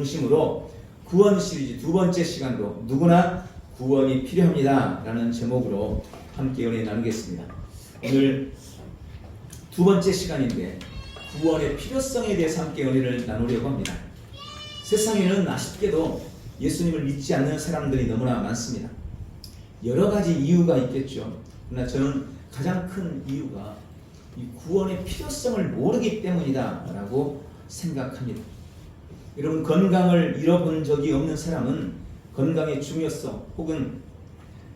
중심으로 구원 시리즈 두 번째 시간도 누구나 구원이 필요합니다 라는 제목으로 함께 연애 나누겠습니다. 오늘 두 번째 시간인데 구원의 필요성에 대해서 함께 연애를 나누려고 합니다. 세상에는 아쉽게도 예수님을 믿지 않는 사람들이 너무나 많습니다. 여러 가지 이유가 있겠죠. 그러나 저는 가장 큰 이유가 이 구원의 필요성을 모르기 때문이다 라고 생각합니다. 여러분, 건강을 잃어본 적이 없는 사람은 건강의 중요성 혹은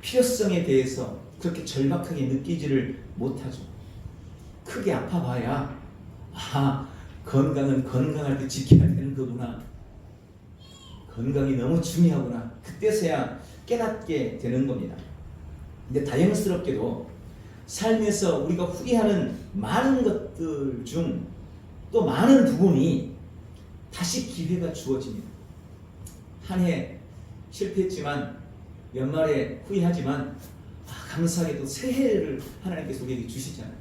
필요성에 대해서 그렇게 절박하게 느끼지를 못하죠. 크게 아파봐야 건강은 건강할 때 지켜야 되는 거구나, 건강이 너무 중요하구나, 그때서야 깨닫게 되는 겁니다. 근데 다행스럽게도 삶에서 우리가 후회하는 많은 것들 중 또 많은 부분이 다시 기회가 주어집니다. 한 해 실패했지만 연말에 후회하지만 감사하게도 새해를 하나님께서 우리에게 주시잖아요.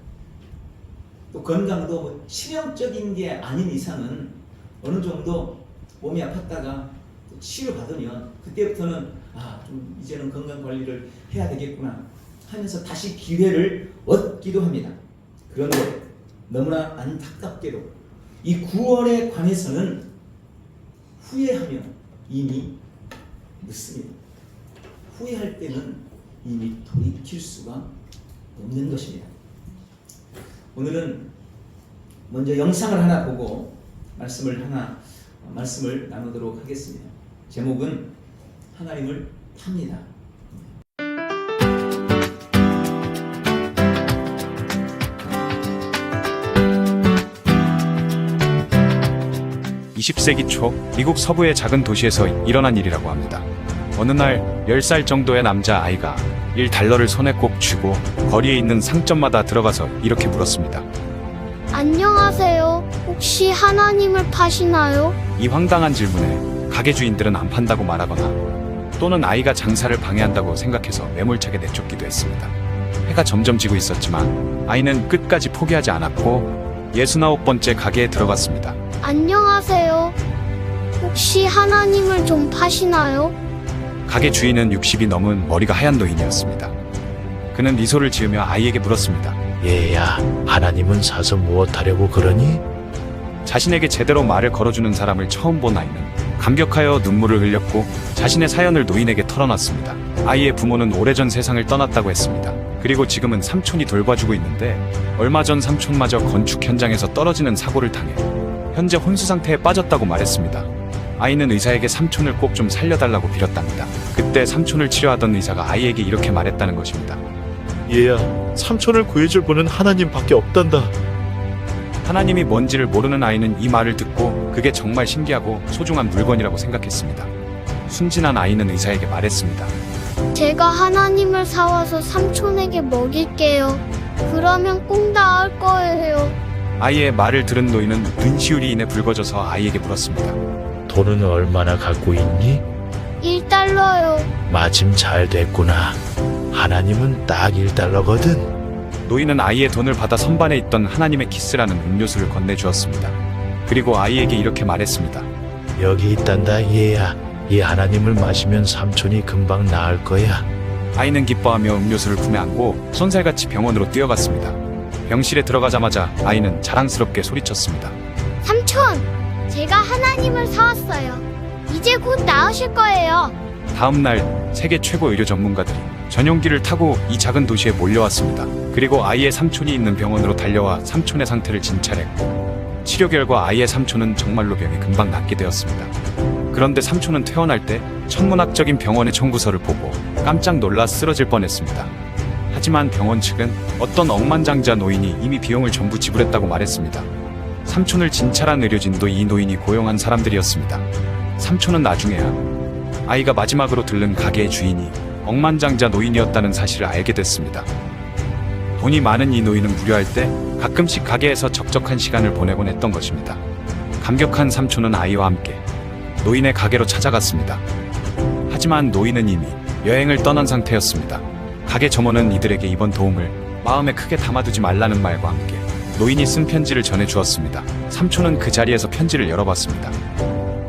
또 건강도 뭐 치명적인 게 아닌 이상은 어느 정도 몸이 아팠다가 또 치료받으면 그때부터는 좀 이제는 건강 관리를 해야 되겠구나 하면서 다시 기회를 얻기도 합니다. 그런데 너무나 안타깝게도 이 구원에 관해서는 후회하면 이미 늦습니다. 후회할 때는 이미 돌이킬 수가 없는 것입니다. 오늘은 먼저 영상을 하나 보고 말씀을 나누도록 하겠습니다. 제목은 하나님을 팝니다. 20세기 초 미국 서부의 작은 도시에서 일어난 일이라고 합니다. 어느 날 10살 정도의 남자아이가 $1를 손에 꼭 쥐고 거리에 있는 상점마다 들어가서 이렇게 물었습니다. 안녕하세요. 혹시 하나님을 파시나요? 이 황당한 질문에 가게 주인들은 안 판다고 말하거나 또는 아이가 장사를 방해한다고 생각해서 매몰차게 내쫓기도 했습니다. 해가 점점 지고 있었지만 아이는 끝까지 포기하지 않았고 69번째 가게에 들어갔습니다. 안녕하세요. 혹시 하나님을 좀 파시나요? 가게 주인은 60이 넘은 머리가 하얀 노인이었습니다. 그는 미소를 지으며 아이에게 물었습니다. 얘야, 하나님은 사서 무엇하려고 그러니? 자신에게 제대로 말을 걸어주는 사람을 처음 본 아이는 감격하여 눈물을 흘렸고 자신의 사연을 노인에게 털어놨습니다. 아이의 부모는 오래전 세상을 떠났다고 했습니다. 그리고 지금은 삼촌이 돌봐주고 있는데 얼마 전 삼촌마저 건축 현장에서 떨어지는 사고를 당해 현재 혼수 상태에 빠졌다고 말했습니다. 아이는 의사에게 삼촌을 꼭 좀 살려달라고 빌었답니다. 그때 삼촌을 치료하던 의사가 아이에게 이렇게 말했다는 것입니다. 얘야, 삼촌을 구해줄 분은 하나님밖에 없단다. 하나님이 뭔지를 모르는 아이는 이 말을 듣고 그게 정말 신기하고 소중한 물건이라고 생각했습니다. 순진한 아이는 의사에게 말했습니다. 제가 하나님을 사와서 삼촌에게 먹일게요. 그러면 꼭 나을 거예요. 아이의 말을 들은 노인은 눈시울이 인해 붉어져서 아이에게 물었습니다. 돈은 얼마나 갖고 있니? $1요. 마침 잘 됐구나. 하나님은 딱 $1거든. 노인은 아이의 돈을 받아 선반에 있던 하나님의 키스라는 음료수를 건네주었습니다. 그리고 아이에게 이렇게 말했습니다. 여기 있단다, 얘야. 이 하나님을 마시면 삼촌이 금방 나을 거야. 아이는 기뻐하며 음료수를 품에 안고 손살같이 병원으로 뛰어갔습니다. 병실에 들어가자마자 아이는 자랑스럽게 소리쳤습니다. 삼촌! 제가 하나님을 사왔어요. 이제 곧 나으실 거예요. 다음 날 세계 최고 의료 전문가들이 전용기를 타고 이 작은 도시에 몰려왔습니다. 그리고 아이의 삼촌이 있는 병원으로 달려와 삼촌의 상태를 진찰했고 치료 결과 아이의 삼촌은 정말로 병이 금방 낫게 되었습니다. 그런데 삼촌은 퇴원할 때 천문학적인 병원의 청구서를 보고 깜짝 놀라 쓰러질 뻔했습니다. 하지만 병원 측은 어떤 억만장자 노인이 이미 비용을 전부 지불했다고 말했습니다. 삼촌을 진찰한 의료진도 이 노인이 고용한 사람들이었습니다. 삼촌은 나중에야 아이가 마지막으로 들른 가게의 주인이 억만장자 노인이었다는 사실을 알게 됐습니다. 돈이 많은 이 노인은 무료할 때 가끔씩 가게에서 적적한 시간을 보내곤 했던 것입니다. 감격한 삼촌은 아이와 함께 노인의 가게로 찾아갔습니다. 하지만 노인은 이미 여행을 떠난 상태였습니다. 가게 점원은 이들에게 이번 도움을 마음에 크게 담아두지 말라는 말과 함께 노인이 쓴 편지를 전해주었습니다. 삼촌은 그 자리에서 편지를 열어봤습니다.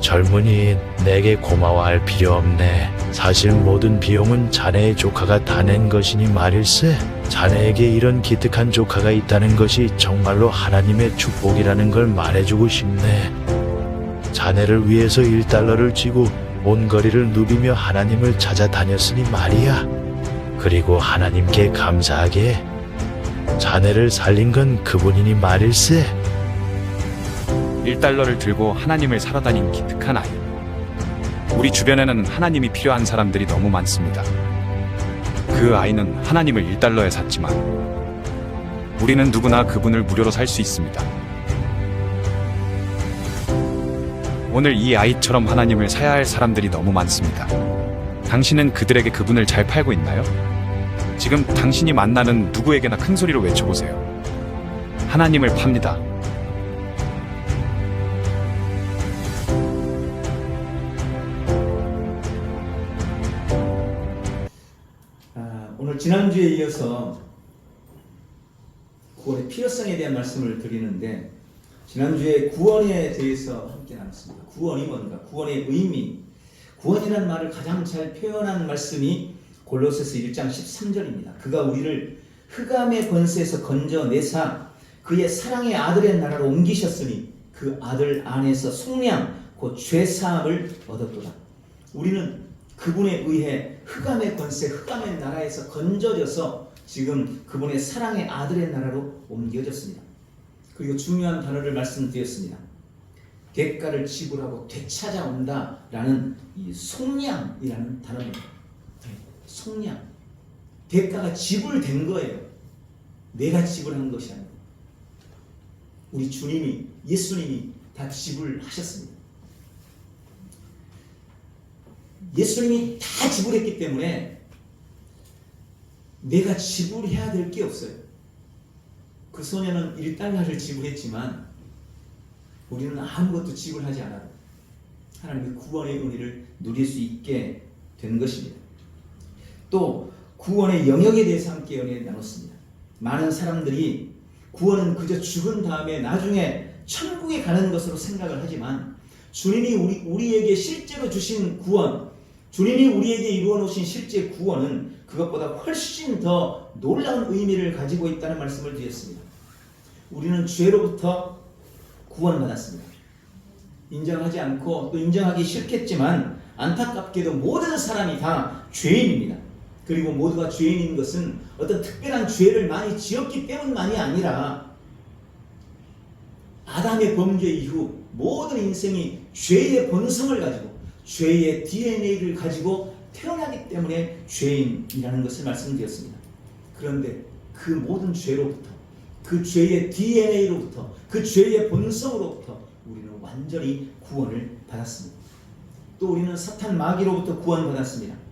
젊은이, 내게 고마워할 필요 없네. 사실 모든 비용은 자네의 조카가 다 낸 것이니 말일세. 자네에게 이런 기특한 조카가 있다는 것이 정말로 하나님의 축복이라는 걸 말해주고 싶네. 자네를 위해서 1달러를 쥐고 온 거리를 누비며 하나님을 찾아다녔으니 말이야. 그리고 하나님께 감사하게 자네를 살린 건 그분이니 말일세. 1달러를 들고 하나님을 살아다닌 기특한 아이. 우리 주변에는 하나님이 필요한 사람들이 너무 많습니다. 그 아이는 하나님을 1달러에 샀지만 우리는 누구나 그분을 무료로 살 수 있습니다. 오늘 이 아이처럼 하나님을 사야 할 사람들이 너무 많습니다. 당신은 그들에게 그분을 잘 팔고 있나요? 지금 당신이 만나는 누구에게나 큰 소리로 외쳐보세요. 하나님을 팝니다. 오늘 지난주에 이어서 구원의 필요성에 대한 말씀을 드리는데, 지난주에 구원에 대해서 함께 나눴습니다. 구원이 뭔가, 구원의 의미, 구원이라는 말을 가장 잘 표현한 말씀이 골로새서 1장 13절입니다. 그가 우리를 흑암의 권세에서 건져내사 그의 사랑의 아들의 나라로 옮기셨으니 그 아들 안에서 속량 곧 죄사함을 얻었도다. 우리는 그분에 의해 흑암의 권세, 흑암의 나라에서 건져져서 지금 그분의 사랑의 아들의 나라로 옮겨졌습니다. 그리고 중요한 단어를 말씀드렸습니다. 대가를 지불하고 되찾아온다라는 이 속량이라는 단어입니다. 속량. 대가가 지불된 거예요. 내가 지불한 것이 아니고 우리 주님이, 예수님이 다 지불하셨습니다. 예수님이 다 지불했기 때문에 내가 지불해야 될 게 없어요. 그 소녀는 1달러를 지불했지만 우리는 아무것도 지불하지 않아도 하나님의 구원의 은혜를 누릴 수 있게 된 것입니다. 또 구원의 영역에 대해서 함께 연애 나눴습니다. 많은 사람들이 구원은 그저 죽은 다음에 나중에 천국에 가는 것으로 생각을 하지만, 주님이 우리에게 실제로 주신 구원, 주님이 우리에게 이루어 놓으신 실제 구원은 그것보다 훨씬 더 놀라운 의미를 가지고 있다는 말씀을 드렸습니다. 우리는 죄로부터 구원받았습니다. 인정하지 않고 또 인정하기 싫겠지만 안타깝게도 모든 사람이 다 죄인입니다. 그리고 모두가 죄인인 것은 어떤 특별한 죄를 많이 지었기 때문만이 아니라 아담의 범죄 이후 모든 인생이 죄의 본성을 가지고 죄의 DNA를 가지고 태어나기 때문에 죄인이라는 것을 말씀드렸습니다. 그런데 그 모든 죄로부터, 그 죄의 DNA로부터, 그 죄의 본성으로부터 우리는 완전히 구원을 받았습니다. 또 우리는 사탄 마귀로부터 구원받았습니다.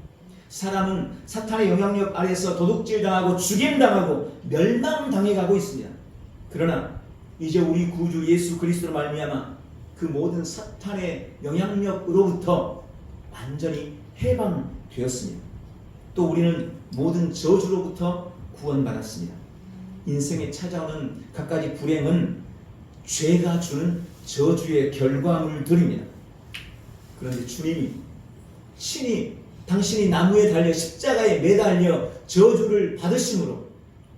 사람은 사탄의 영향력 아래서 도둑질당하고 죽임당하고 멸망당해가고 있습니다. 그러나 이제 우리 구주 예수 그리스도로 말미암아 그 모든 사탄의 영향력으로부터 완전히 해방되었습니다. 또 우리는 모든 저주로부터 구원받았습니다. 인생에 찾아오는 갖가지 불행은 죄가 주는 저주의 결과물들입니다. 그런데 주님이 친히 당신이 나무에 달려 십자가에 매달려 저주를 받으심으로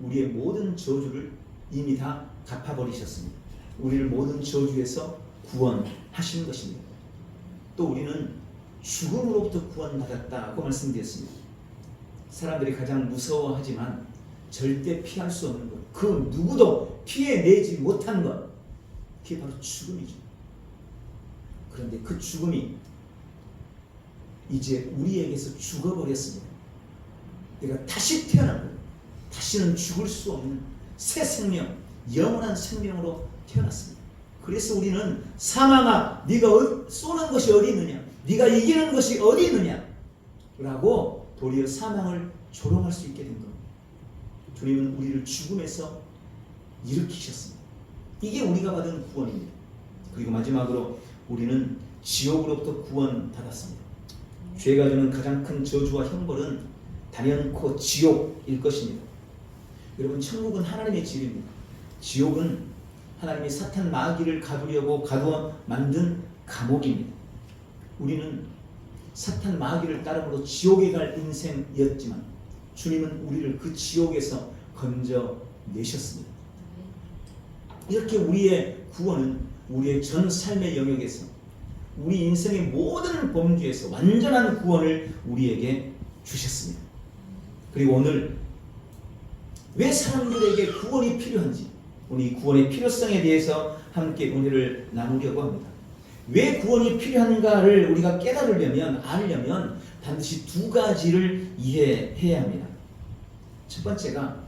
우리의 모든 저주를 이미 다 갚아버리셨습니다. 우리를 모든 저주에서 구원하신 것입니다. 또 우리는 죽음으로부터 구원받았다고 말씀드렸습니다. 사람들이 가장 무서워하지만 절대 피할 수 없는 것, 그 누구도 피해내지 못한 것, 그게 바로 죽음이죠. 그런데 그 죽음이 이제 우리에게서 죽어버렸습니다. 내가 다시 태어난 거예요. 다시는 죽을 수 없는 새 생명, 영원한 생명으로 태어났습니다. 그래서 우리는 사망아, 네가 쏘는 것이 어디 있느냐, 네가 이기는 것이 어디 있느냐 라고 도리어 사망을 조롱할 수 있게 된 겁니다. 주님은 우리를 죽음에서 일으키셨습니다. 이게 우리가 받은 구원입니다. 그리고 마지막으로 우리는 지옥으로부터 구원받았습니다. 죄가 주는 가장 큰 저주와 형벌은 단연코 지옥일 것입니다. 여러분, 천국은 하나님의 집입니다. 지옥은 하나님이 사탄 마귀를 가두려고 가두어 만든 감옥입니다. 우리는 사탄 마귀를 따름으로 지옥에 갈 인생이었지만 주님은 우리를 그 지옥에서 건져내셨습니다. 이렇게 우리의 구원은 우리의 전 삶의 영역에서 우리 인생의 모든 범주에서 완전한 구원을 우리에게 주셨습니다. 그리고 오늘 왜 사람들에게 구원이 필요한지, 오늘 이 구원의 필요성에 대해서 함께 은혜를 나누려고 합니다. 왜 구원이 필요한가를 우리가 깨달으려면, 알려면 반드시 두 가지를 이해해야 합니다. 첫 번째가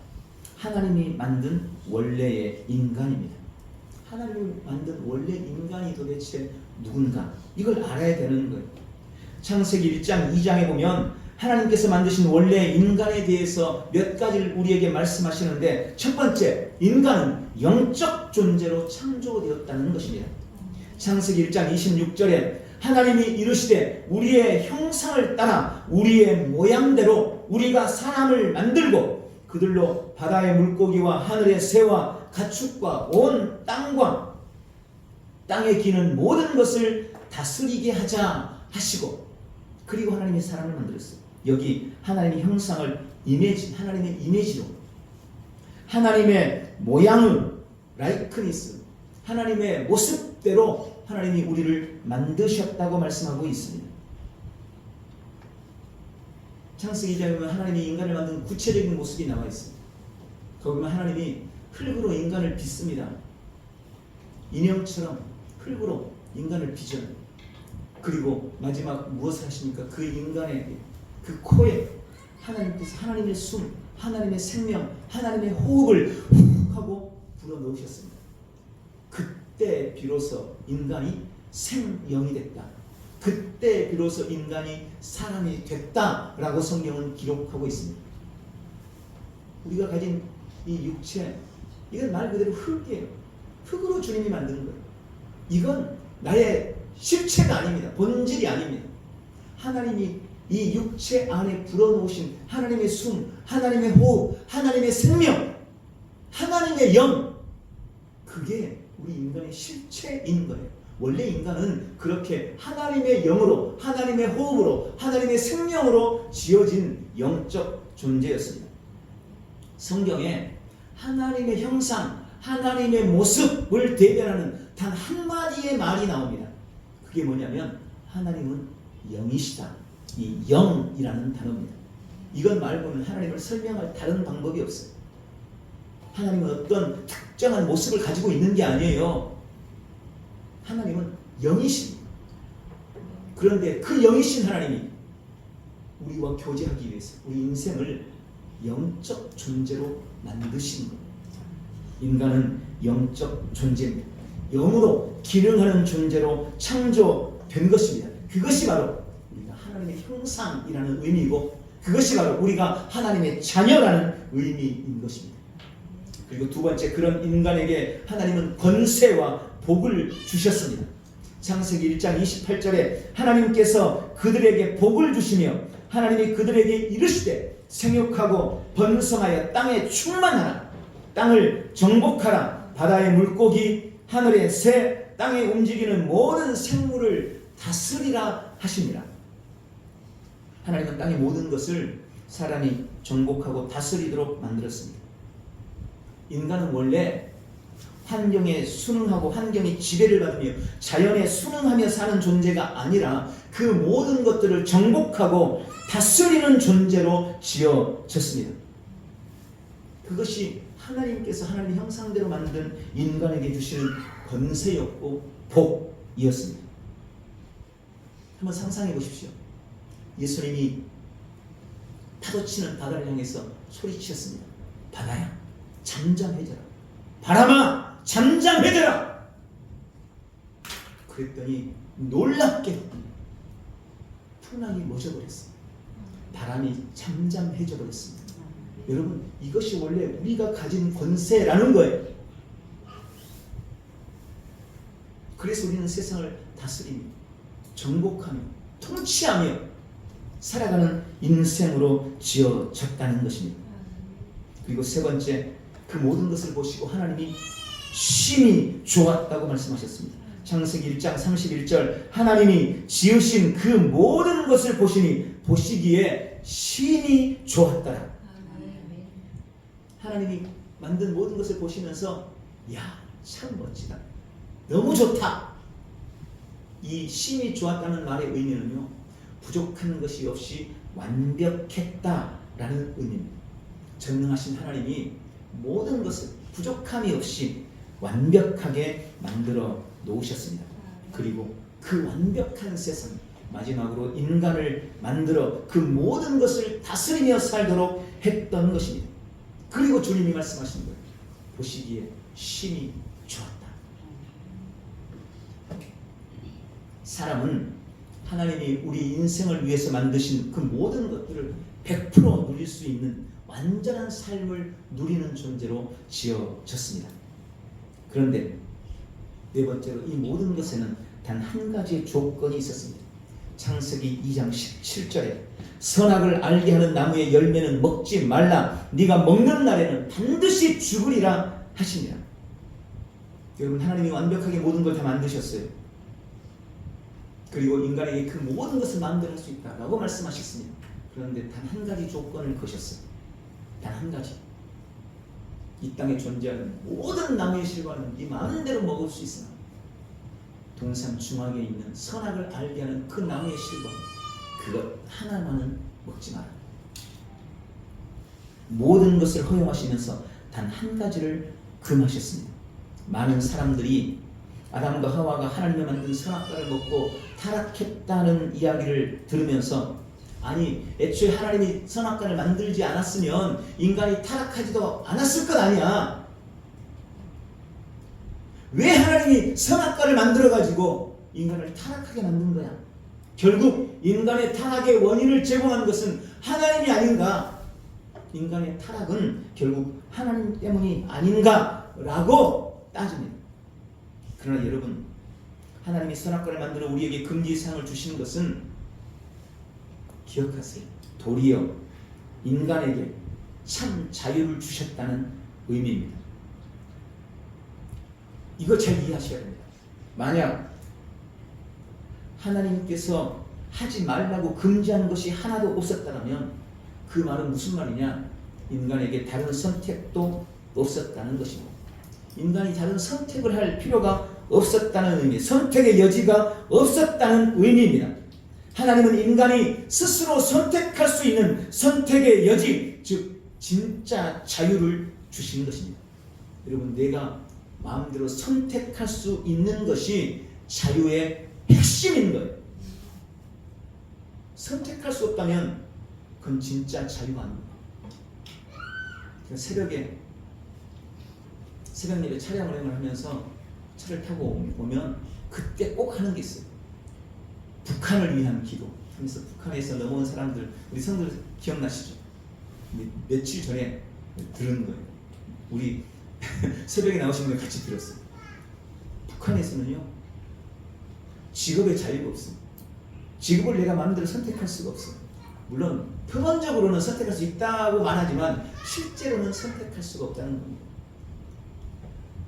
하나님이 만든 원래의 인간입니다. 하나님이 만든 원래 인간이 도대체 누군가, 이걸 알아야 되는 거예요. 창세기 1장 2장에 보면 하나님께서 만드신 원래 인간에 대해서 몇 가지를 우리에게 말씀하시는데, 첫 번째, 인간은 영적 존재로 창조되었다는 것입니다. 창세기 1장 26절에 하나님이 이르시되 우리의 형상을 따라 우리의 모양대로 우리가 사람을 만들고 그들로 바다의 물고기와 하늘의 새와 가축과 온 땅과 땅에 기는 모든 것을 다스리게 하자 하시고, 그리고 하나님이 사람을 만들었어요. 여기 하나님의 형상을 하나님의 이미지로, 하나님의 모양을 라이크니스, 하나님의 모습대로 하나님이 우리를 만드셨다고 말씀하고 있습니다. 창세기 2장에 보면 하나님이 인간을 만든 구체적인 모습이 나와 있습니다. 거기 보면 하나님이 흙으로 인간을 빚습니다. 인형처럼 흙으로 인간을 빚어요. 그리고 마지막 무엇을 하십니까? 그 인간에게, 그 코에 하나님께서 하나님의 숨, 하나님의 생명, 하나님의 호흡을 훅 하고 불어넣으셨습니다. 그때 비로소 인간이 생명이 됐다. 그때 비로소 인간이 사람이 됐다라고 성경은 기록하고 있습니다. 우리가 가진 이 육체, 이건 말 그대로 흙이에요. 흙으로 주님이 만든 거예요. 이건 나의 실체가 아닙니다. 본질이 아닙니다. 하나님이 이 육체 안에 불어넣으신 하나님의 숨, 하나님의 호흡, 하나님의 생명, 하나님의 영, 그게 우리 인간의 실체인 거예요. 원래 인간은 그렇게 하나님의 영으로, 하나님의 호흡으로, 하나님의 생명으로 지어진 영적 존재였습니다. 성경에 하나님의 형상, 하나님의 모습을 대변하는 단 한마디의 말이 나옵니다. 그게 뭐냐면 하나님은 영이시다. 이 영이라는 단어입니다. 이것 말고는 하나님을 설명할 다른 방법이 없어요. 하나님은 어떤 특정한 모습을 가지고 있는 게 아니에요. 하나님은 영이십니다. 그런데 그 영이신 하나님이 우리와 교제하기 위해서 우리 인생을 영적 존재로 만드신 겁니다. 인간은 영적 존재입니다. 영으로 기능하는 존재로 창조된 것입니다. 그것이 바로 우리가 하나님의 형상이라는 의미이고, 그것이 바로 우리가 하나님의 자녀라는 의미인 것입니다. 그리고 두 번째, 그런 인간에게 하나님은 권세와 복을 주셨습니다. 창세기 1장 28절에 하나님께서 그들에게 복을 주시며 하나님이 그들에게 이르시되 생육하고 번성하여 땅에 충만하라. 땅을 정복하라. 바다의 물고기, 하늘의 새, 땅에 움직이는 모든 생물을 다스리라 하십니다. 하나님은 땅의 모든 것을 사람이 정복하고 다스리도록 만들었습니다. 인간은 원래 환경에 순응하고 환경이 지배를 받으며 자연에 순응하며 사는 존재가 아니라 그 모든 것들을 정복하고 다스리는 존재로 지어졌습니다. 그것이 하나님께서 하나님의 형상대로 만든 인간에게 주시는 권세였고 복이었습니다. 한번 상상해 보십시오. 예수님이 파도치는 바다를 향해서 소리치셨습니다. 바다야, 잠잠해져라. 바람아, 잠잠해져라. 그랬더니 놀랍게 풍랑이 멎어버렸습니다. 바람이 잠잠해져 버렸습니다. 여러분, 이것이 원래 우리가 가진 권세라는 거예요. 그래서 우리는 세상을 다스리며 정복하며 통치하며 살아가는 인생으로 지어졌다는 것입니다. 그리고 세 번째, 그 모든 것을 보시고 하나님이 심히 좋았다고 말씀하셨습니다. 창세기 1장 31절 하나님이 지으신 그 모든 것을 보시기에 심히 좋았더라. 하나님이 만든 모든 것을 보시면서 야, 참 멋지다. 너무 좋다. 이 심히 좋았다는 말의 의미는요, 부족한 것이 없이 완벽했다라는 의미입니다. 전능하신 하나님이 모든 것을 부족함이 없이 완벽하게 만들어 놓으셨습니다. 그리고 그 완벽한 세상, 마지막으로 인간을 만들어 그 모든 것을 다스리며 살도록 했던 것입니다. 그리고 주님이 말씀하신 거예요. 보시기에 심히 좋았다. 사람은 하나님이 우리 인생을 위해서 만드신 그 모든 것들을 100% 누릴 수 있는 완전한 삶을 누리는 존재로 지어졌습니다. 그런데 네 번째로 이 모든 것에는 단 한 가지의 조건이 있었습니다. 창세기 2장 17절에 선악을 알게 하는 나무의 열매는 먹지 말라. 네가 먹는 날에는 반드시 죽으리라 하시니라. 여러분, 하나님이 완벽하게 모든 걸 다 만드셨어요. 그리고 인간에게 그 모든 것을 만들어낼 수 있다라고 말씀하셨습니다. 그런데 단 한 가지 조건을 거셨어요. 단 한 가지. 이 땅에 존재하는 모든 나무의 실과는 네 마음대로 먹을 수 있으나 동산 중앙에 있는 선악을 알게 하는 그 나무의 실과 그것 하나만은 먹지 마라. 모든 것을 허용하시면서 단 한 가지를 금하셨습니다. 많은 사람들이 아담과 하와가 하나님이 만든 선악과를 먹고 타락했다는 이야기를 들으면서 아니, 애초에 하나님이 선악과를 만들지 않았으면 인간이 타락하지도 않았을 것 아니야. 왜 하나님이 선악과를 만들어가지고 인간을 타락하게 만든 거야? 결국 인간의 타락의 원인을 제공한 것은 하나님이 아닌가? 인간의 타락은 결국 하나님 때문이 아닌가라고 따집니다. 그러나 여러분, 하나님이 선악과를 만들어 우리에게 금지사항을 주시는 것은 기억하세요. 도리어 인간에게 참 자유를 주셨다는 의미입니다. 이거 잘 이해하셔야 됩니다. 만약 하나님께서 하지 말라고 금지한 것이 하나도 없었다면 그 말은 무슨 말이냐? 인간에게 다른 선택도 없었다는 것이고, 인간이 다른 선택을 할 필요가 없었다는 의미, 선택의 여지가 없었다는 의미입니다. 하나님은 인간이 스스로 선택할 수 있는 선택의 여지, 즉 진짜 자유를 주시는 것입니다. 여러분, 내가 마음대로 선택할 수 있는 것이 자유의 핵심인 거예요. 선택할 수 없다면 그건 진짜 자유가 아닙니다. 새벽에 새벽 예배 차량을 하면서 차를 타고 오면 그때 꼭 하는 게 있어요. 북한을 위한 기도 하면서 북한에서 넘어온 사람들, 우리 성도들 기억나시죠? 며칠 전에 들은 거예요. 우리 새벽에 나오신 분들 같이 들었어요. 북한에서는요, 직업의 자유가 없어요. 직업을 내가 마음대로 선택할 수가 없어요. 물론 표면적으로는 선택할 수 있다고 말하지만 실제로는 선택할 수가 없다는 겁니다.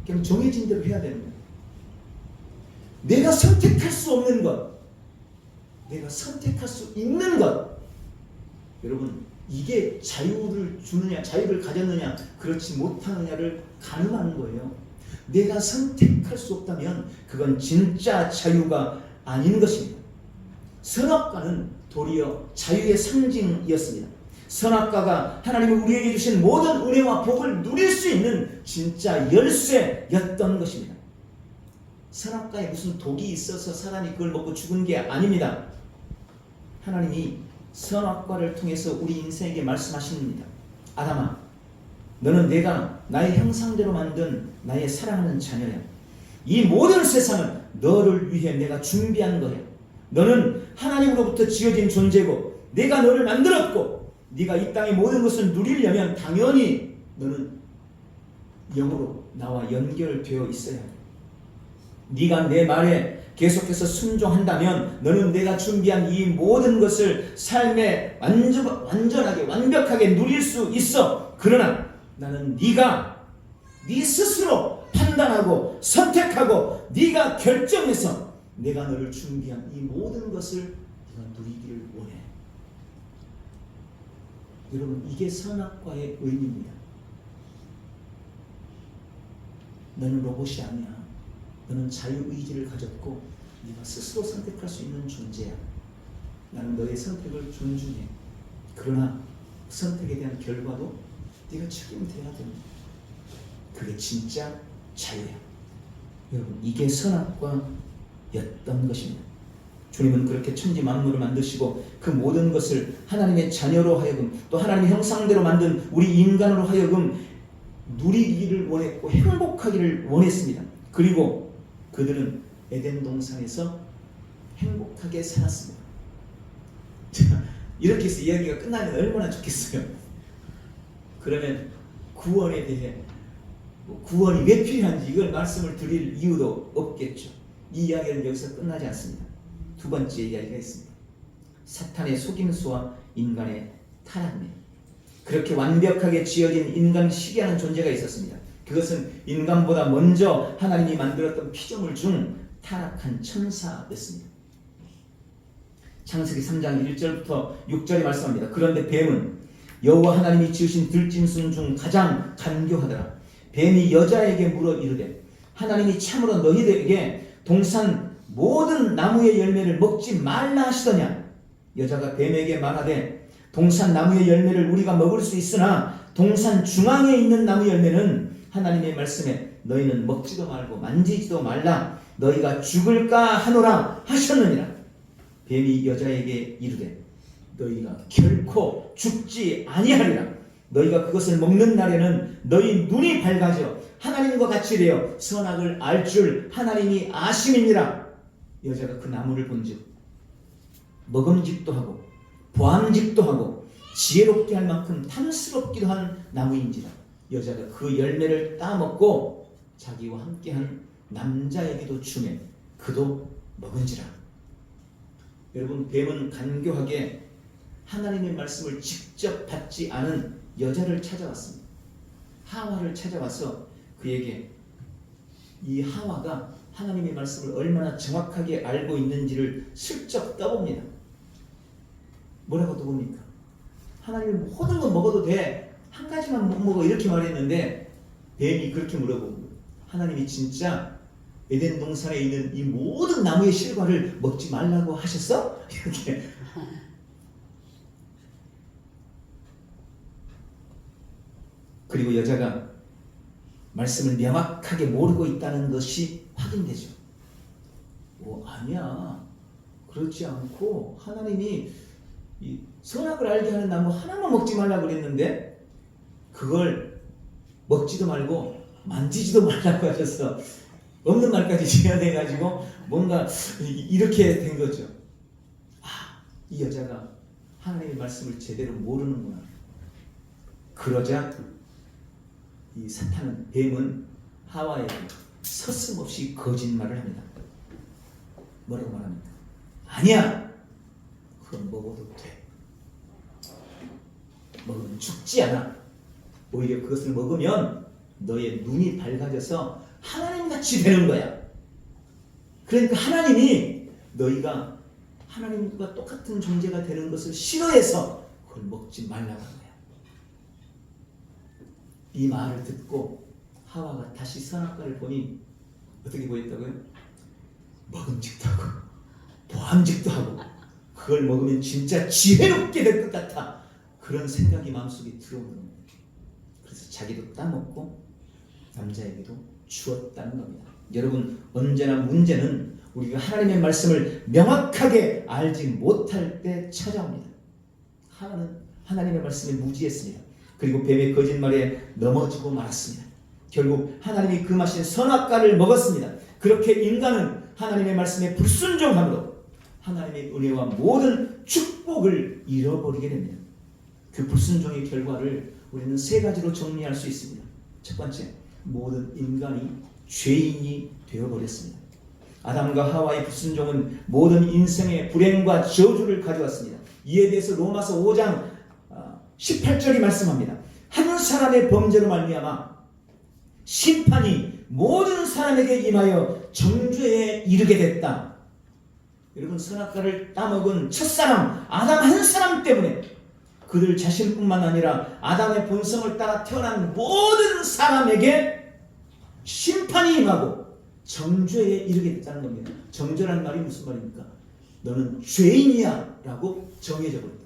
그냥 정해진 대로 해야 되는 거예요. 내가 선택할 수 없는 것, 내가 선택할 수 있는 것, 여러분, 이게 자유를 주느냐, 자유를 가졌느냐, 그렇지 못하느냐를 가늠하는 거예요. 내가 선택할 수 없다면 그건 진짜 자유가 아닌 것입니다. 선악과는 도리어 자유의 상징이었습니다. 선악과가 하나님이 우리에게 주신 모든 은혜와 복을 누릴 수 있는 진짜 열쇠였던 것입니다. 선악과에 무슨 독이 있어서 사람이 그걸 먹고 죽은 게 아닙니다. 하나님이 선악과를 통해서 우리 인생에게 말씀하십니다. 아담아, 너는 내가 나의 형상대로 만든 나의 사랑하는 자녀야. 이 모든 세상은 너를 위해 내가 준비한 거야. 너는 하나님으로부터 지어진 존재고 내가 너를 만들었고 네가 이 땅의 모든 것을 누리려면 당연히 너는 영으로 나와 연결되어 있어야 해. 네가 내 말에 계속해서 순종한다면 너는 내가 준비한 이 모든 것을 삶에 완전하게 완벽하게 누릴 수 있어. 그러나 나는 네가 네 스스로 판단하고 선택하고 네가 결정해서 내가 너를 준비한 이 모든 것을 네가 누리기를 원해. 여러분, 이게 선악과의 의미입니다. 너는 로봇이 아니야. 너는 자유의지를 가졌고 네가 스스로 선택할 수 있는 존재야. 나는 너의 선택을 존중해. 그러나 선택에 대한 결과도 네가 책임져야 됩니다. 그게 진짜 자유야. 여러분, 이게 선악과였던 것입니다. 주님은 그렇게 천지 만물을 만드시고 그 모든 것을 하나님의 자녀로 하여금 또 하나님의 형상대로 만든 우리 인간으로 하여금 누리기를 원했고 행복하기를 원했습니다. 그리고 그들은 에덴 동산에서 행복하게 살았습니다. 자, 이렇게 해서 이야기가 끝나면 얼마나 좋겠어요. 그러면 구원에 대해 구원이 왜 필요한지 이걸 말씀을 드릴 이유도 없겠죠. 이 이야기는 여기서 끝나지 않습니다. 두 번째 이야기가 있습니다. 사탄의 속임수와 인간의 타락입니다. 그렇게 완벽하게 지어진 인간 시기하는 존재가 있었습니다. 그것은 인간보다 먼저 하나님이 만들었던 피조물 중 타락한 천사였습니다. 창세기 3장 1절부터 6절에 말씀합니다. 그런데 뱀은 여호와 하나님이 지으신 들짐승 중 가장 간교하더라. 뱀이 여자에게 물어 이르되 하나님이 참으로 너희들에게 동산 모든 나무의 열매를 먹지 말라 하시더냐. 여자가 뱀에게 말하되 동산 나무의 열매를 우리가 먹을 수 있으나 동산 중앙에 있는 나무 열매는 하나님의 말씀에 너희는 먹지도 말고 만지지도 말라 너희가 죽을까 하노라 하셨느니라. 뱀이 여자에게 이르되 너희가 결코 죽지 아니하리라. 너희가 그것을 먹는 날에는 너희 눈이 밝아져 하나님과 같이 되어 선악을 알 줄 하나님이 아심이니라. 여자가 그 나무를 본즉 먹음직도 하고 보암직도 하고 지혜롭게 할 만큼 탐스럽기도 한 나무인지라. 여자가 그 열매를 따먹고 자기와 함께한 남자에게도 주매 그도 먹은지라. 여러분, 뱀은 간교하게 하나님의 말씀을 직접 받지 않은 여자를 찾아왔습니다. 하와를 찾아와서 그에게 이 하와가 하나님의 말씀을 얼마나 정확하게 알고 있는지를 슬쩍 떠봅니다. 뭐라고 떠봅니까? 하나님이 모든 거 먹어도 돼. 한 가지만 못 먹어. 이렇게 말했는데 뱀이 그렇게 물어보고 하나님이 진짜 에덴 동산에 있는 이 모든 나무의 실과를 먹지 말라고 하셨어? 이렇게. 그리고 여자가 말씀을 명확하게 모르고 있다는 것이 확인되죠. 아니야. 그렇지 않고 하나님이 이 선악을 알게 하는 나무 하나만 먹지 말라고 그랬는데 그걸 먹지도 말고 만지지도 말라고 하셨어. 없는 말까지 지어내가지고 뭔가 이렇게 된 거죠. 이 여자가 하나님의 말씀을 제대로 모르는구나. 그러자 이 사탄은, 뱀은 하와에게 서슴없이 거짓말을 합니다. 뭐라고 말합니까? 아니야. 그건 먹어도 돼. 먹으면 죽지 않아. 오히려 그것을 먹으면 너의 눈이 밝아져서 하나님같이 되는 거야. 그러니까 하나님이 너희가 하나님과 똑같은 존재가 되는 것을 싫어해서 그걸 먹지 말라고 한 거야. 이 말을 듣고 하와가 다시 선악과를 보니 어떻게 보였다고요? 먹음직도 하고 보암직도 하고 그걸 먹으면 진짜 지혜롭게 될 것 같아. 그런 생각이 마음속에 들어오는 겁니다. 그래서 자기도 따먹고 남자에게도 주었다는 겁니다. 여러분, 언제나 문제는 우리가 하나님의 말씀을 명확하게 알지 못할 때 찾아옵니다. 하나는 하나님의 말씀에 무지했습니다. 그리고 뱀의 거짓말에 넘어지고 말았습니다. 결국 하나님이 금하신 선악과를 먹었습니다. 그렇게 인간은 하나님의 말씀에 불순종함으로 하나님의 은혜와 모든 축복을 잃어버리게 됩니다. 그 불순종의 결과를 우리는 세 가지로 정리할 수 있습니다. 첫 번째, 모든 인간이 죄인이 되어버렸습니다. 아담과 하와의 불순종은 모든 인생의 불행과 저주를 가져왔습니다. 이에 대해서 로마서 5장 18절이 말씀합니다. 한 사람의 범죄로 말미암아 심판이 모든 사람에게 임하여 정죄에 이르게 됐다. 여러분, 선악과를 따먹은 첫사람 아담 한 사람 때문에 그들 자신뿐만 아니라 아담의 본성을 따라 태어난 모든 사람에게 심판이 임하고 정죄에 이르게 됐다는 겁니다. 정죄란 말이 무슨 말입니까? 너는 죄인이야 라고 정해져 버렸다.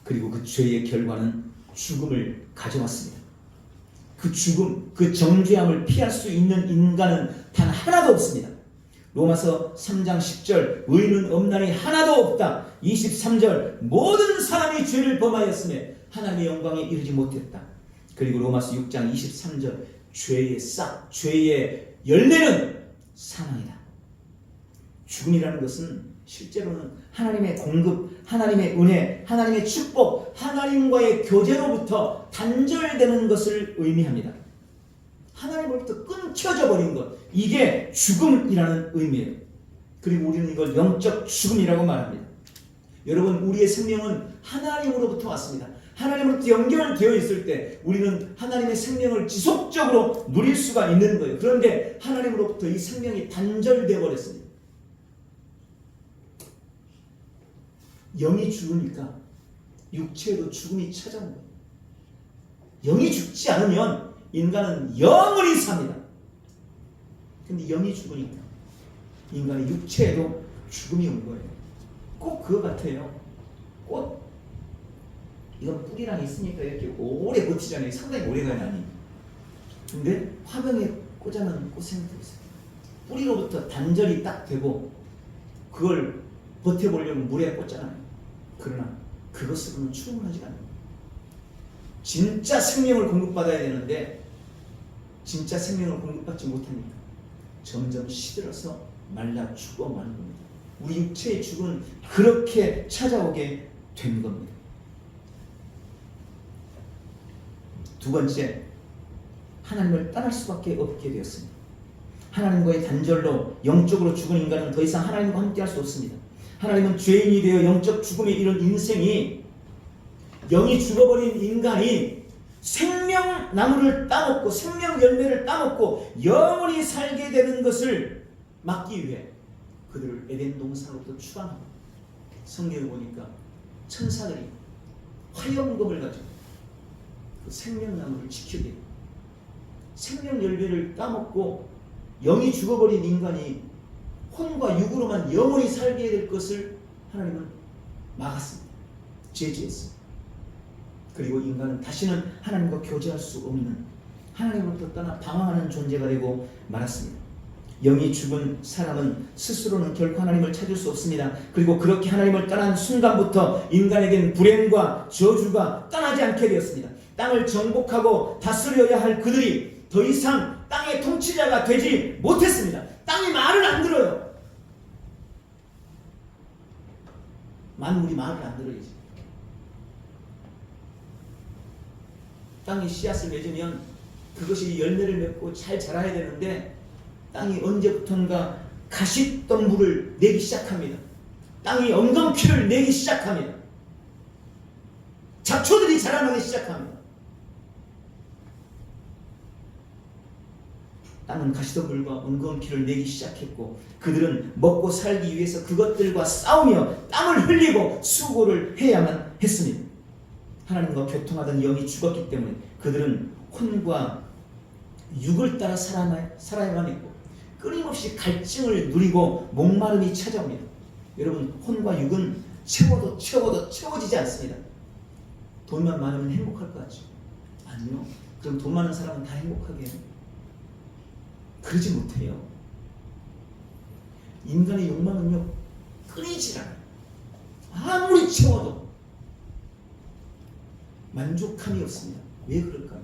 그리고 그 죄의 결과는 죽음을 가져왔습니다. 그 죽음, 그 정죄함을 피할 수 있는 인간은 단 하나도 없습니다. 로마서 3장 10절 의인은 없나니 하나도 없다. 23절 모든 사람이 죄를 범하였으며 하나님의 영광에 이르지 못했다. 그리고 로마서 6장 23절 죄의 싹, 죄의 열매는 사망이다. 죽음이라는 것은 실제로는 하나님의 공급, 하나님의 은혜, 하나님의 축복, 하나님과의 교제로부터 단절되는 것을 의미합니다. 하나님으로부터 끊겨져 버린 것, 이게 죽음이라는 의미예요. 그리고 우리는 이걸 영적 죽음이라고 말합니다. 여러분, 우리의 생명은 하나님으로부터 왔습니다. 하나님으로부터 연결되어 있을 때 우리는 하나님의 생명을 지속적으로 누릴 수가 있는 거예요. 그런데 하나님으로부터 이 생명이 단절되어 버렸습니다. 영이 죽으니까 육체에도 죽음이 찾아온 거예요. 영이 죽지 않으면 인간은 영원히 삽니다. 근데 영이 죽으니까 인간의 육체에도 죽음이 온 거예요. 꼭 그거 같아요. 꽃, 이건 뿌리랑 있으니까 이렇게 오래 버티잖아요. 상당히 오래 가요, 아니. 근데 화병에 꽂아놓은 꽃생도 있어요. 뿌리로부터 단절이 딱 되고 그걸 버텨보려면 물에 꽂잖아요. 그러나 그것으로는 충분하지 않아요. 진짜 생명을 공급받아야 되는데 진짜 생명을 공급받지 못하니까 점점 시들어서 말라 죽어가는 겁니다. 우리 육체의 죽은 그렇게 찾아오게 된 겁니다. 두 번째, 하나님을 떠날 수밖에 없게 되었습니다. 하나님과의 단절로 영적으로 죽은 인간은 더 이상 하나님과 함께할 수 없습니다. 하나님은 죄인이 되어 영적 죽음에 이른 인생이, 영이 죽어버린 인간이 생명나무를 따먹고 생명 열매를 따먹고 영원히 살게 되는 것을 막기 위해 그들을 에덴 동산으로부터 추방하고, 성경을 보니까 천사들이 화염검을 가지고 그 생명나무를 지키게, 생명 열매를 따먹고 영이 죽어버린 인간이 혼과 육으로만 영원히 살게 될 것을 하나님은 막았습니다. 제지했습니다. 그리고 인간은 다시는 하나님과 교제할 수 없는, 하나님으로부터 떠나 방황하는 존재가 되고 말았습니다. 영이 죽은 사람은 스스로는 결코 하나님을 찾을 수 없습니다. 그리고 그렇게 하나님을 떠난 순간부터 인간에겐 불행과 저주가 떠나지 않게 되었습니다. 땅을 정복하고 다스려야 할 그들이 더 이상 땅의 통치자가 되지 못했습니다. 땅이 말을 안 들어요. 만물이 말을 안 들어야지. 땅이 씨앗을 맺으면 그것이 열매를 맺고 잘 자라야 되는데 땅이 언제부턴가 가시덤불을 내기 시작합니다. 땅이 엉겅퀴를 내기 시작합니다. 잡초들이 자라나기 시작합니다. 땅은 가시덤불과 엉겅퀴를 내기 시작했고 그들은 먹고 살기 위해서 그것들과 싸우며 땀을 흘리고 수고를 해야만 했습니다. 하나님과 교통하던 영이 죽었기 때문에 그들은 혼과 육을 따라 살아야만 했고 끊임없이 갈증을 누리고 목마름이 찾아옵니다. 여러분, 혼과 육은 채워도 채워지지 않습니다. 돈만 많으면 행복할 것 같죠? 아니요. 그럼 돈 많은 사람은 다 행복하게 해요? 그러지 못해요. 인간의 욕망은요, 끊이질 않아요. 아무리 채워도 만족함이 없습니다. 왜 그럴까요?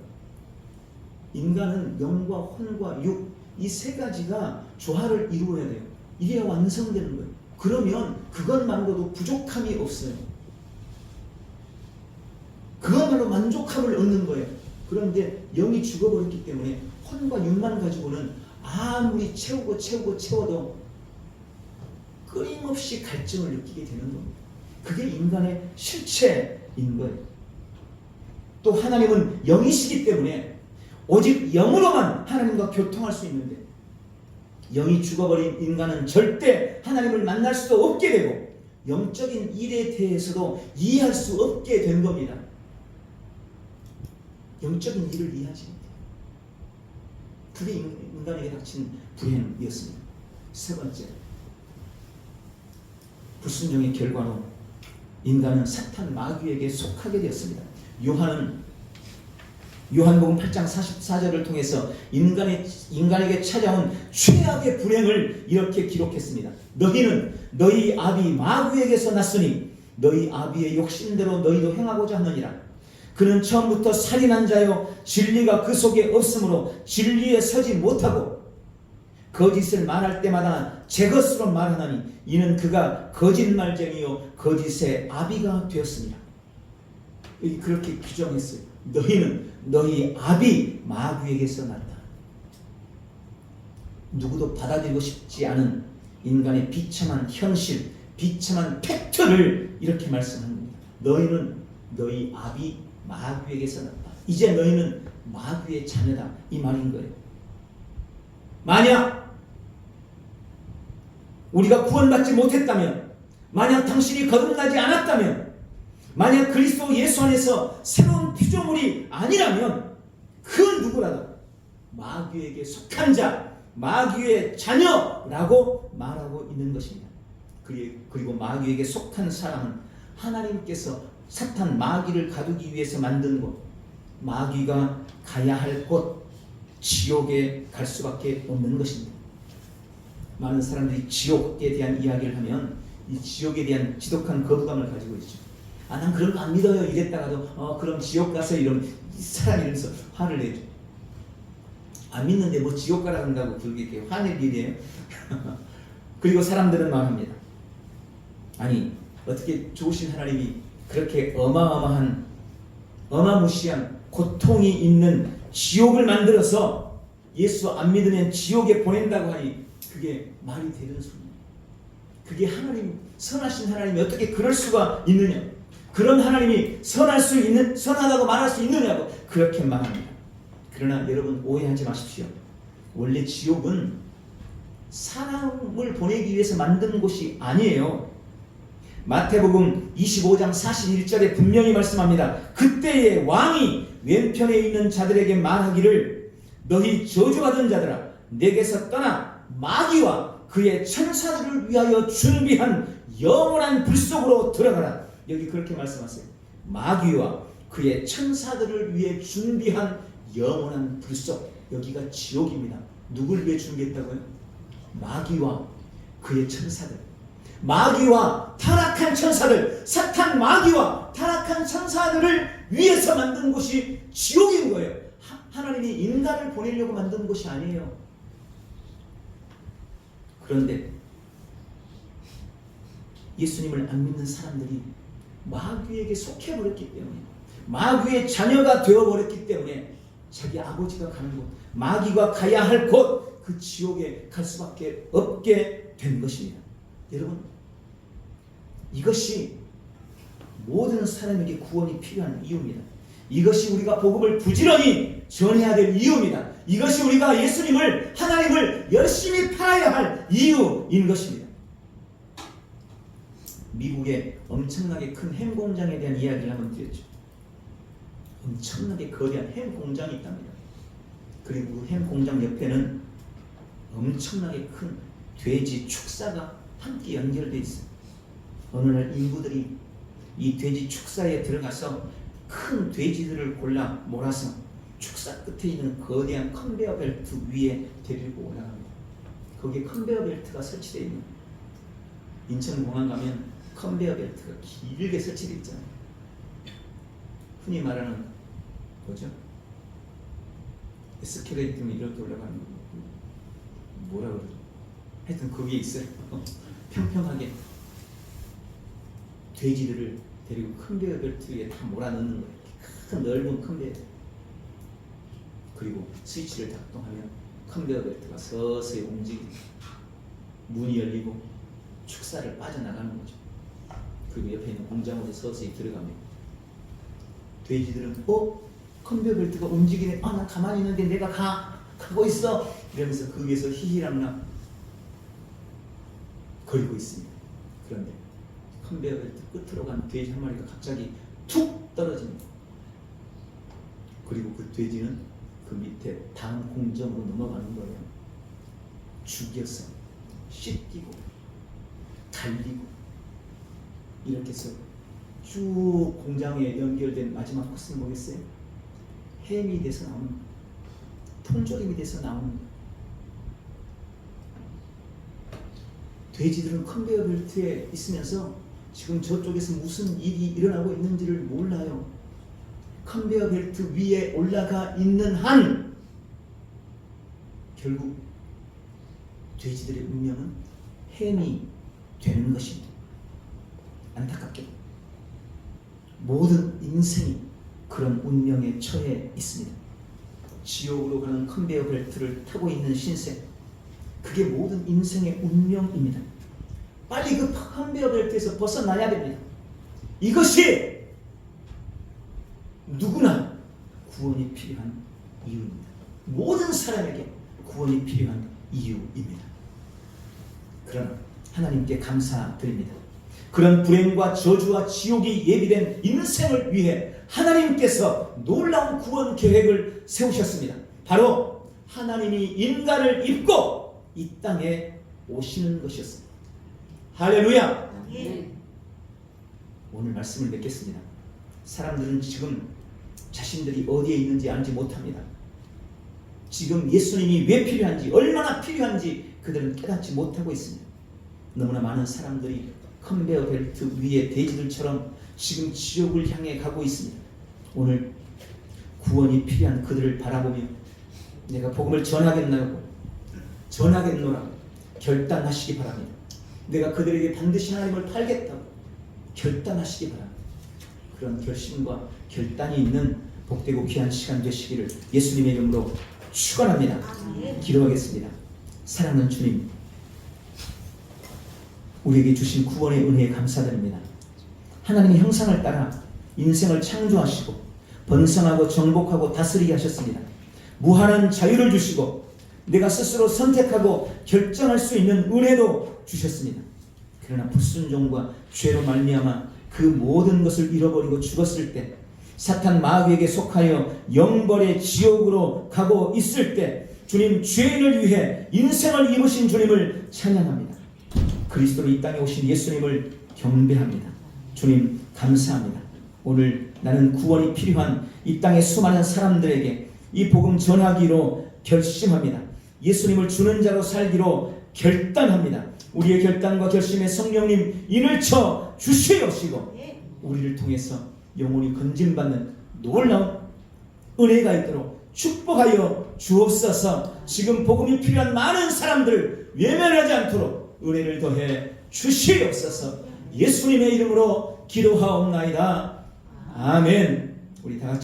인간은 영과 혼과 육, 이 세 가지가 조화를 이루어야 돼요. 이래야 완성되는 거예요. 그러면 그것만으로도 부족함이 없어요. 그것만으로 만족함을 얻는 거예요. 그런데 영이 죽어버렸기 때문에 혼과 육만 가지고는 아무리 채워도 끊임없이 갈증을 느끼게 되는 겁니다. 그게 인간의 실체인 거예요. 또 하나님은 영이시기 때문에 오직 영으로만 하나님과 교통할 수 있는데, 영이 죽어버린 인간은 절대 하나님을 만날 수도 없게 되고 영적인 일에 대해서도 이해할 수 없게 된 겁니다. 영적인 일을 이해하지 못해요. 그게 인간에게 닥친 불행이었습니다. 세 번째, 불순종의 결과로 인간은 사탄 마귀에게 속하게 되었습니다. 요한복음 8장 44절을 통해서 인간에게 찾아온 최악의 불행을 이렇게 기록했습니다. 너희는 너희 아비 마귀에게서 났으니 너희 아비의 욕심대로 너희도 행하고자 하느니라. 그는 처음부터 살인한 자요 진리가 그 속에 없으므로 진리에 서지 못하고 거짓을 말할 때마다 제 것으로 말하나니 이는 그가 거짓말쟁이요 거짓의 아비가 되었습니다. 그렇게 규정했어요. 너희는 너희 아비 마귀에게서 났다. 누구도 받아들이고 싶지 않은 인간의 비참한 현실, 비참한 팩트를 이렇게 말씀하는 겁니다. 너희는 너희 아비 마귀에게서 났다. 이제 너희는 마귀의 자녀다, 이 말인 거예요. 만약 우리가 구원받지 못했다면, 만약 당신이 거듭나지 않았다면, 만약 그리스도 예수 안에서 새로운 피조물이 아니라면 그 누구라도 마귀에게 속한 자, 마귀의 자녀라고 말하고 있는 것입니다. 그리고 마귀에게 속한 사람은 하나님께서 사탄 마귀를 가두기 위해서 만든 곳, 마귀가 가야 할 곳, 지옥에 갈 수밖에 없는 것입니다. 많은 사람들이 지옥에 대한 이야기를 하면 이 지옥에 대한 지독한 거부감을 가지고 있죠. 난 그런 거 안 믿어요. 이랬다가도 그럼 지옥 가서 이러면 사람이 이러면서 화를 내죠. 안 믿는데 뭐 지옥 가라 한다고 그렇게 화낼 일이에요. 그리고 사람들은 말합니다. 아니 어떻게 좋으신 하나님이 그렇게 어마무시한 고통이 있는 지옥을 만들어서 예수 안 믿으면 지옥에 보낸다고 하니 그게 말이 되는 소리예요. 그게 하나님, 선하신 하나님이 어떻게 그럴 수가 있느냐? 그런 하나님이 선하다고 말할 수 있느냐고 그렇게 말합니다. 그러나 여러분 오해하지 마십시오. 원래 지옥은 사람을 보내기 위해서 만든 곳이 아니에요. 마태복음 25장 41절에 분명히 말씀합니다. 그때의 왕이 왼편에 있는 자들에게 말하기를 너희 저주받은 자들아 내게서 떠나 마귀와 그의 천사들을 위하여 준비한 영원한 불 속으로 들어가라. 여기 그렇게 말씀하세요. 마귀와 그의 천사들을 위해 준비한 영원한 불 속, 여기가 지옥입니다. 누굴 위해 준비했다고요? 마귀와 그의 천사들, 마귀와 타락한 천사들, 사탄 마귀와 타락한 천사들을 위해서 만든 곳이 지옥인 거예요. 하나님이 인간을 보내려고 만든 곳이 아니에요. 그런데 예수님을 안 믿는 사람들이 마귀에게 속해버렸기 때문에, 마귀의 자녀가 되어버렸기 때문에 자기 아버지가 가는 곳, 마귀가 가야 할 곳, 그 지옥에 갈 수밖에 없게 된 것입니다. 여러분, 이것이 모든 사람에게 구원이 필요한 이유입니다. 이것이 우리가 복음을 부지런히 전해야 될 이유입니다. 이것이 우리가 예수님을, 하나님을 열심히 팔아야 할 이유인 것입니다. 미국의 엄청나게 큰 햄 공장에 대한 이야기를 한번 드렸죠. 엄청나게 거대한 햄 공장이 있답니다. 그리고 그 햄 공장 옆에는 엄청나게 큰 돼지 축사가 함께 연결되어 있어요. 어느 날 인부들이 이 돼지 축사에 들어가서 큰 돼지들을 골라 몰아서 축사 끝에 있는 거대한 컨베어 벨트 위에 데리고 올라갑니다. 거기에 컨베어 벨트가 설치되어 있는, 인천공항 가면 컨베어 벨트가 길게 설치되어 있잖아요. 흔히 말하는 뭐죠? 에스컬레이터는 이렇게 올라가는 거 뭐라 그러죠? 하여튼 거기에 있어요. 평평하게 돼지들을 데리고 컨베어 벨트 위에 다 몰아넣는 거예요. 큰 넓은 컨베어 벨트. 그리고 스위치를 작동하면 컨베어 벨트가 서서히 움직입니다. 문이 열리고 축사를 빠져나가는 거죠. 그리고 옆에 있는 공장으로 서서히 들어갑니다. 돼지들은 컨베어 벨트가 움직이네. 나 가만히 있는데 내가 가고 있어. 이러면서 그 위에서 히히랑랑 거리고 있습니다. 그런데 컨베어 벨트 끝으로 간 돼지 한 마리가 갑자기 툭 떨어집니다. 그리고 그 돼지는 그 밑에 다음 공정으로 넘어가는 거예요. 죽여서 씻기고 달리고 이렇게 해서 쭉 공장에 연결된 마지막 코스는 뭐겠어요? 햄이 돼서 나오는, 통조림이 돼서 나오는. 돼지들은 컨베이어 벨트에 있으면서 지금 저쪽에서 무슨 일이 일어나고 있는지를 몰라요. 컨베이어 벨트 위에 올라가 있는 한 결국 돼지들의 운명은 햄이 되는 것입니다. 안타깝게 모든 인생이 그런 운명에 처해 있습니다. 지옥으로 가는 컨베이어 벨트를 타고 있는 신생, 그게 모든 인생의 운명입니다. 빨리 그 컨베이어 벨트에서 벗어나야 됩니다. 이것이 누구나 구원이 필요한 이유입니다. 모든 사람에게 구원이 필요한 이유입니다. 그러나 하나님께 감사드립니다. 그런 불행과 저주와 지옥이 예비된 인생을 위해 하나님께서 놀라운 구원 계획을 세우셨습니다. 바로 하나님이 인간을 입고 이 땅에 오시는 것이었습니다. 할렐루야! 오늘 말씀을 맺겠습니다. 사람들은 지금 자신들이 어디에 있는지 알지 못합니다. 지금 예수님이 왜 필요한지, 얼마나 필요한지 그들은 깨닫지 못하고 있습니다. 너무나 많은 사람들이 컨베이어 벨트 위에 돼지들처럼 지금 지옥을 향해 가고 있습니다. 오늘 구원이 필요한 그들을 바라보며 내가 복음을 전하겠노라 결단하시기 바랍니다. 내가 그들에게 반드시 하나님을 팔겠다고 결단하시기 바랍니다. 그런 결심과 결단이 있는 복되고 귀한 시간 되시기를 예수님의 이름으로 축원합니다. 기도하겠습니다. 사랑하는 주님, 우리에게 주신 구원의 은혜에 감사드립니다. 하나님의 형상을 따라 인생을 창조하시고 번성하고 정복하고 다스리게 하셨습니다. 무한한 자유를 주시고 내가 스스로 선택하고 결정할 수 있는 은혜도 주셨습니다. 그러나 불순종과 죄로 말미암아 그 모든 것을 잃어버리고 죽었을 때, 사탄 마귀에게 속하여 영벌의 지옥으로 가고 있을 때 주님, 죄인을 위해 인생을 입으신 주님을 찬양합니다. 그리스도로 이 땅에 오신 예수님을 경배합니다. 주님 감사합니다. 오늘 나는 구원이 필요한 이 땅의 수많은 사람들에게 이 복음 전하기로 결심합니다. 예수님을 주는 자로 살기로 결단합니다. 우리의 결단과 결심에 성령님 인을 쳐 주시옵시고 우리를 통해서 영혼이 건진받는 놀라운 은혜가 있도록 축복하여 주옵소서. 지금 복음이 필요한 많은 사람들을 외면하지 않도록 은혜를 더해 주시옵소서. 예수님의 이름으로 기도하옵나이다. 아멘. 우리 다 같이